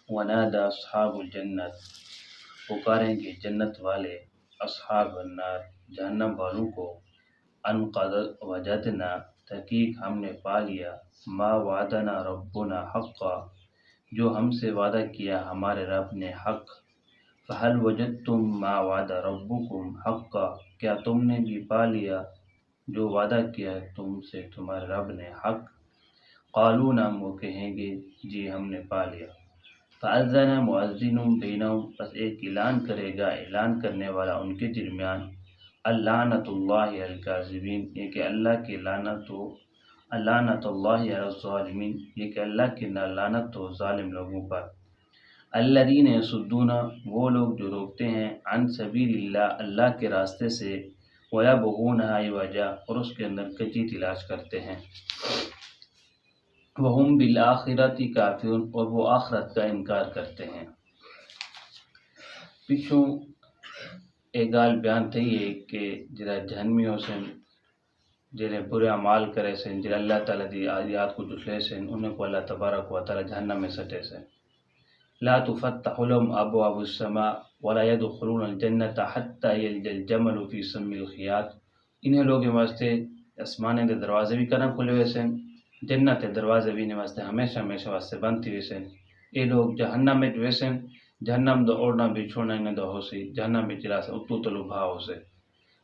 ونادى اصحاب الجنت، پکاریں گے جنت والے اصحاب النار جہنم والوں کو، ان قد وجدنا تحقیق ہم نے پا لیا، ما وعدنا ربنا حقا جو ہم سے وعدہ کیا ہمارے رب نے حق، فہل وجدتم ما وعد ربکم حقا کیا تم نے بھی پا لیا جو وعدہ کیا ہے تم سے تمہارے رب نے حق، قالوا نعم وہ کہیں گے جی ہم نے پا لیا، فأذن مؤذن بینہم پس ایک اعلان کرے گا اعلان کرنے والا ان کے درمیان، اللعنۃ اللہ علی الکاذبین یہ کہ اللہ کی لعنت ہو، اللعنۃ اللہ علی الظالمین یہ کہ اللہ کی لعنت ہو ظالم لوگوں پر، الذین یصدون وہ لوگ جو روکتے ہیں عن سبیل اللہ اللہ کے راستے سے، ویبغونہا عوجا اور اس کے اندر کجی تلاش کرتے ہیں، وہم بالآخرۃ کافرون اور وہ آخرت کا انکار کرتے ہیں۔ پچھوں ایک گال بیان تھی ہے کہ جرا جہنمیوں سے جنہیں برے اعمال کرے سن جرا اللہ تعالیٰ دی آیات کو جھٹلے سن انہیں کو اللہ تبارک و تعالیٰ جہنم میں سٹے سن، لا تفتح لهم ابواب السماء ولا يدخلون الجنة حتى يلج الجمل في سم الخياط، انہیں لوگ واسطے آسمانے دے دروازے بھی کرن کھلے ہوئے سن، جنت دے دروازے بھی انہیں واسطے ہمیشہ ہمیشہ واسطے بند تھی ہوئے سن، اے لوگ جہنم میں جو سن جہنم دو اوڑنا بھی چھوڑنا انہیں دو ہو سی جہنم میں چلا سے اتو تلو بھا ہو سے،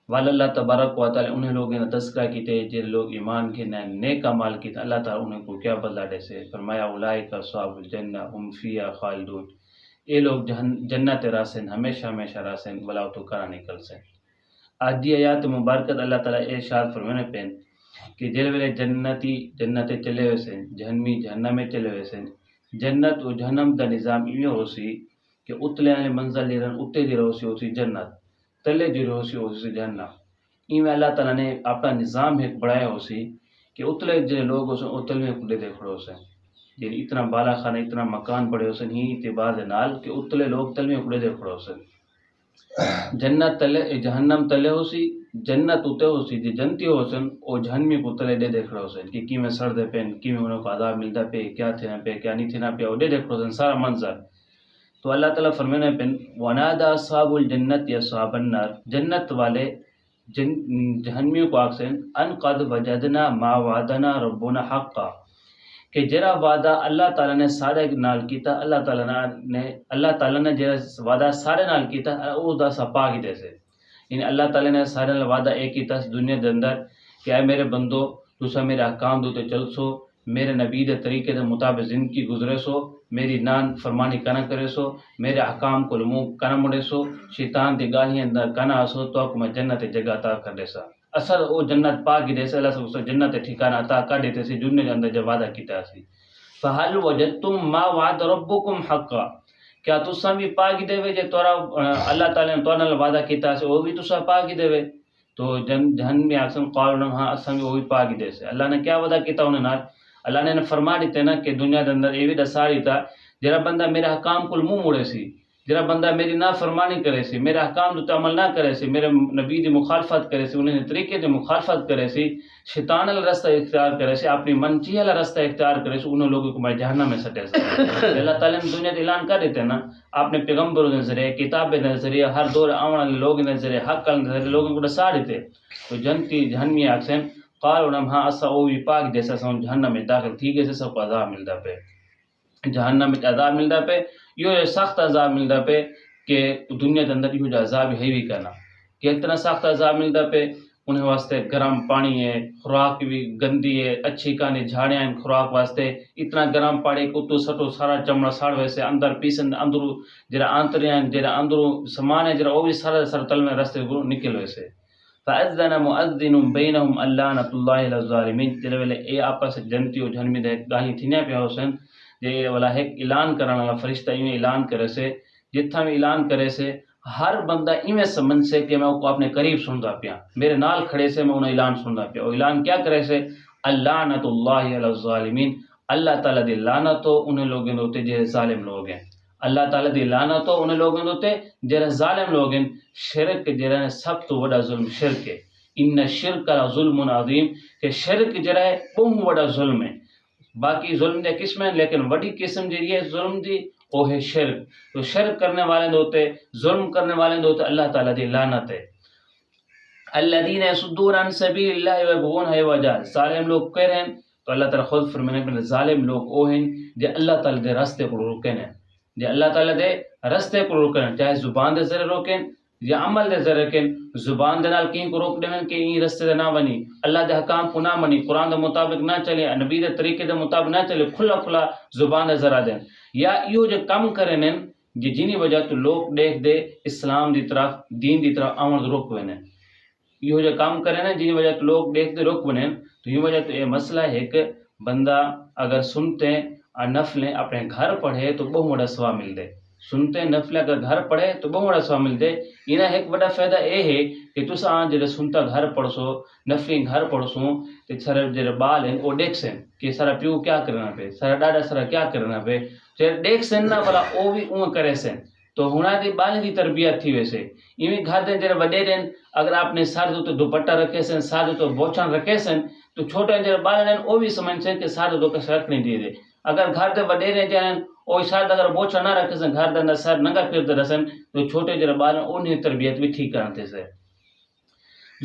وال اللہ تبارک و تعالی انہیں لوگ نے تذکرہ کیتے جن لوگ ایمان کے نیک اعمال کیتے اللہ تعالی انہیں کو کیا بدلہ دے سے، فرمایا اولئک اصحاب الجنہ هم فیہا خالدون، اے لوگ جنت راسن ہمیشہ ہمیشہ راسن ولا تو کرا نکل سے۔ آدھی آیات مبارکت اللہ تعالی ارشاد فرمانے پین کہ جل ویلے جنتی جنت چلے ہوئے سن جہنمی جہنم میں چلے ہوئے سن، جنت و جہنم دا نظام یہ ہو سی کہ اتلے والے منزل لیرن اتے دی رہو سی ہو سی جنت تلے دی رہو سی جہنم، این اللہ تعالیٰ نے اپنا نظام ایک بڑھایا ہو سی کہ اتلے جن لوگ ہو سن اتل میں کھڑے دے کھڑے ہو سن، یعنی اتنا بالا خانہ اتنا مکان بڑے ہو سن ہی اعتبار دے نال کہ اتلے لوگ تل میں کھڑے دے کھڑے ہو سن، جنت تلے جہنم تلے ہو سی جنت اتے ہو سی جی جنتی ہو سن او جہنمی کو تلے دے دے کھڑے ہو سن کہ میں سر دے پین کی میں انہوں کو عذاب ملتا پہ کیا تھینا پہ کیا نہیں تھینا پہ او دے کھڑے ہو سن سارا منظر، تو اللہ تعالیٰ فرمانے پن ونادى اصحاب الجنت یا اصحاب النار جنت والے جہنمیوں کو آکسن ان قد وجدنا ما وعدنا ربنا حقا کہ جرا وعدہ اللہ تعالیٰ نے سارے نال کیتا اللہ تعالیٰ نے جرا وعدہ سارے نال کیتا او دا سپا کی دے سے، یعنی اللہ تعالیٰ نے سارے نال وعدہ ایک کیتا دنیا دے اندر کہ اے میرے بندو تسا میرے احکام دوتے چل سو، میرے نبی دے طریقے دے مطابق زندگی گزرے سو، میری نان فرمانی کنا کرے سو، میرے احکام کو لمو کنا مڑے سو، شیطان دی گالیاں اندر کنا آسو تو کو میں جنت جگہ عطا کر دے سا، اثر او جنت پاک دے سے اللہ سب جنت ٹھکانہ عطا کر دیتے سی دنیا دے اندر جب وعدہ کیتا سی، فہل وجدتم ما وعد ربکم حقا کیا تساں بھی پاک دے وے جے تورا اللہ تعالی نے تورا وعدہ کیتا سی او بھی تساں پاک دے وے، تو جہنم میں آکسن قالوا ہاں اساں بھی وہ بھی پاک دے سے، اللہ نے کیا وعدہ کیتا انہیں نال اللہ نے فرما دیتے نا کہ دنیا دے اندر یہ بھی دساری تھا جرا بندہ میرے حکام کو منہ موڑے سی، جرا بندہ میری نہ فرمانی کرے سی، میرے حکام تو عمل نہ کرے سی، میرے نبی دی مخالفت کرے سی، انہیں طریقے دی مخالفت کرے سی، شیطان والا رستہ اختیار کرے سی، اپنی منچی والا رستہ اختیار کرے سی، انہوں لوگوں کو میں جہنم میں سٹے سی۔ اللہ تعالیٰ نے دنیا اعلان کر دیتے نا اپنے پیغمبروں کے ذریعے کتابیں کے ذریعے ہر دور آنے والے لوگوں کے ذریعے حق کے ذریعے لوگوں کو دسا دیتے، تو جنتی جہنمی آکسن قالوا ہاں اسا او بھی پاک جیسا سن جہنم میں داخل تھی گئے سے سب کو عذاب ملتا پہ، جہنم میں عذاب ملتا پہ یہ سخت عذاب ملتا پہ کہ دنیا کے اندر یہ عذاب ہے بھی کرنا کہ اتنا سخت عذاب ملتا پہ انہیں واسطے گرم پانی ہے، خوراک بھی گندی ہے، اچھی کہانی جھاڑیاں ہیں خوراک واسطے، اتنا گرم پانی کتو سٹو سارا چمڑا ساڑ ویسے اندر پیسن اندرو جرا آنتریاں جرا اندرو سامان ہے جرا وہ بھی سارا سر تل میں رستے کو نکل ویسے، فأذن مؤذن بینہم اللعنۃ اللہ علی الظالمین تیرے ویلے اے آپس جنتی و جہنمی دے گاہی تھینیا پہ حسن جے والا ایک اعلان کرنا والا فرشتہ ایویں اعلان کرے سے جتھا میں اعلان کرے سے ہر بندہ ایویں سمجھ سے کہ میں کو اپنے قریب سندا پیا میرے نال کھڑے سے میں انہیں اعلان سندا پیا، اور اعلان کیا کرے سے اللعنۃ اللہ علی الظالمین اللہ تعالیٰ دی لعنت ہو انہیں لوگوں ہوتے جو ظالم لوگ ہیں، اللہ تعالیٰ دی لعنت ہو انہیں لوگوں ہوتے جڑے ظالم لوگ ہیں، شرک جڑا سب تو بڑا ظلم شرک ہے، ان الشرک ظلم عظیم کہ شرک جڑا ہے بہت بڑا ظلم ہے، باقی ظلم دے قسم ہیں لیکن وڈی قسم جڑی ہے ظلم دی وہ ہے شرک. تو شرک کرنے والے ہوتے، ظلم کرنے والے ہوتے اللہ تعالیٰ دی لعنت ہے. الذین یصدون عن سبیل اللہ ویبغونہ عوجا، ظالم لوگ کہہ رہے ہیں تو اللہ تعالیٰ خود فرمانے کہ ظالم لوگ وہ ہیں جو اللہ تعالیٰ دے راستے کو روکیں، جو اللہ تعالیٰ دے راستے کو روکیں، چاہے زبان دے ذریعے روکیں یا عمل دے ذریعے روکیں. زبان دے نال کہیں کو روک دیں کہ یہ راستے دے نہ بنی، اللہ دے حکام کو نہ منی، قرآن دے مطابق نہ چلے، نبی دے طریقے دے مطابق نہ چلے، کھلا کھلا زبان دے ذرا دیں. یا یہ جو کم کریں جنہی وجہ تو لوگ دیکھ دے اسلام دی طرف دین دی طرف آمد روک وینے. یہ جو کام کریں نا جنہی وجہ تو لوگ دیکھ دے روک بنے، تو یہ وجہ تو یہ مسئلہ ہے کہ بندہ اگر سنتے اور نفلیں اپنے گھر پڑھے تو بہت بڑا ثواب مل دے. سنتے نفلیں اگر گھر پڑھے تو بہت بڑا ثواب مل دے. انہیں ایک بڑا فائدہ یہ ہے کہ تُس آن جڑے سنتا گھر پڑھسو، نفلیں گھر پڑھسوں تو سارے جڑے بال ہیں وہ دیکھ سن کہ سارا پیو کیا کرنا پہ، سارا ڈاڈا سارا کیا کرنا پہ، جڑے دیکھ سن نہ بلا وہ بھی اون کرے سن. تو ہونا دی بالیں دی تربیت تھی ویسے ایویں گھر دیں جڑے وڈے رہن، اگر آپ نے سر تو دوپٹہ رکھے سن، سر تو بوچھن رکھے سن، تو چھوٹے جڑے بال ہیں وہ بھی سمجھ سن کہ سر تو کس رکھنے دے دے. اگر گھر دے وڈے رہ جائیں اور شاید اگر بوچھا نہ رکھے سن، گھر دے اندر سر ننگا پھرتے رسن، تو چھوٹے جڑے بال ہیں انہیں تربیت بھی ٹھیک کرتے سے.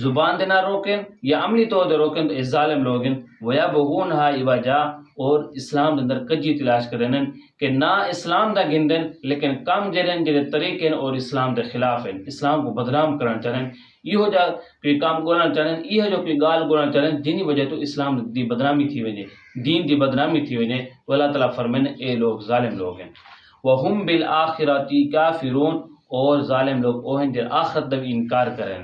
زبان دے نہ روکیں یا عملی طور دے روکیں تو ظالم لوگ ہیں وَيَبْغُونَهَا عِوَجًا، اور اسلام دے اندر کجی تلاش کریں کہ نہ اسلام دا گندن لیکن کم جڑے جڑے طریقے اور اسلام دے خلاف ہیں، اسلام کو بدنام کرنا چاہیں، یہ جا کوئی کام گونا چاہیں، یہ جو کوئی گال گونا چاہیں جنہی وجہ تو اسلام دی بدنامی تھی وجہ، دین دی بدنامی تھی وجہ. تو اللہ تعالیٰ فرمائے اے لوگ ظالم لوگ ہیں. وَهُمْ بِالْآخِرَةِ كَافِرُونَ، اور ظالم لوگ وہ ہیں جو آخرت دا بھی انکار کریں.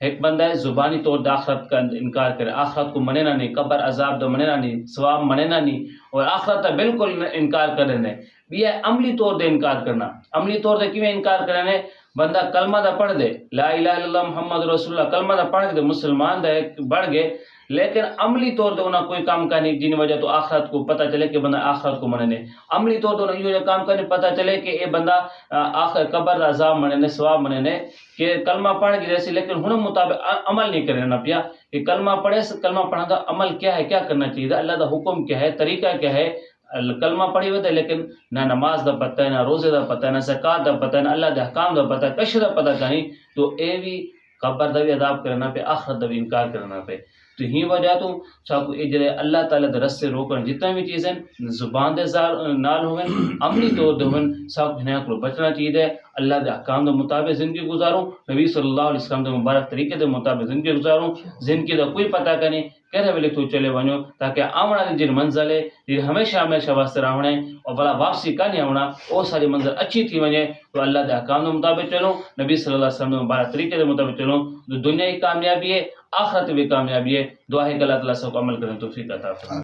ایک بندہ ہے زبانی طور پر آخرت کا انکار کرے، آخرت کو منینا نہیں، قبر عذاب دا منینا نہیں، ثواب منینا نہیں، اور آخرت کا بالکل انکار کرنے. یہ عملی طور دے انکار کرنا. عملی طور دے کیوں انکار کرنے؟ بندہ کلمہ دا پڑھ دے، لا الہ الا اللہ محمد رسول اللہ کلمہ دا پڑھ دے، مسلمان دا بڑھ گئے، لیکن عملی طور پر انہیں کوئی کام کرنے جن وجہ تو آخرت کو پتہ چلے کہ بندہ آخرت کو مننے. عملی طور پر یہ کام کرنے پتہ چلے کہ یہ بندہ آخر قبر عذاب مننے، ثواب مننے، کہ کلمہ پڑھ گئی جیسے لیکن ہن مطابق عمل نہیں کرنا پیا. کہ کلمہ پڑھے سے کلمہ پڑھنا دا عمل کیا ہے، کیا کرنا چاہیے، اللہ دا حکم کیا ہے، طریقہ کیا ہے. کلمہ پڑھی ہوئے لیکن نہ نماز دا پتہ ہے، نہ روزے دا پتہ ہے، نہ زکوٰۃ دا پتہ ہے، نہ اللہ دے احکام دا پتہ ہے، کچھ دا پتہ نہیں، تو اے بھی قبر دا بھی عذاب کرنا پہ، آخرت دا بھی انکار کرنا پہ. تو ہی وجہ تو ساکو اجرے اللہ تعالیٰ دے رستے روکن جتنا بھی چیزیں زبان دے نال ہوئیں، عملی طور دے ہوئیں، ساکو ہنیا کو بچنا چاہیے. اللہ دے احکام دے مطابق زندگی گزاروں، نبی صلی اللہ علیہ وسلم دے مبارک طریقے دے مطابق زندگی گزاروں. زندگی دا کوئی پتہ کریں کہہ ویلے تو چلے ونو تاکہ آمنا دی جن منزل ہے جن ہمیشہ ہمیشہ واسطے رہنے اور بلا واپسی کا نہیں آنا، وہ ساری منزل اچھی تھی وجے. تو اللہ دے احکام کے مطابق چلو، نبی صلی اللہ علیہ وسلم کے مبارک طریقے کے مطابق چلو، تو دنیا کی کامیابی ہے، آخرت بھی کامیابی ہے. دعا ہے کہ اللہ تعالیٰ سب کو عمل کریں توفیق عطا فرمائے.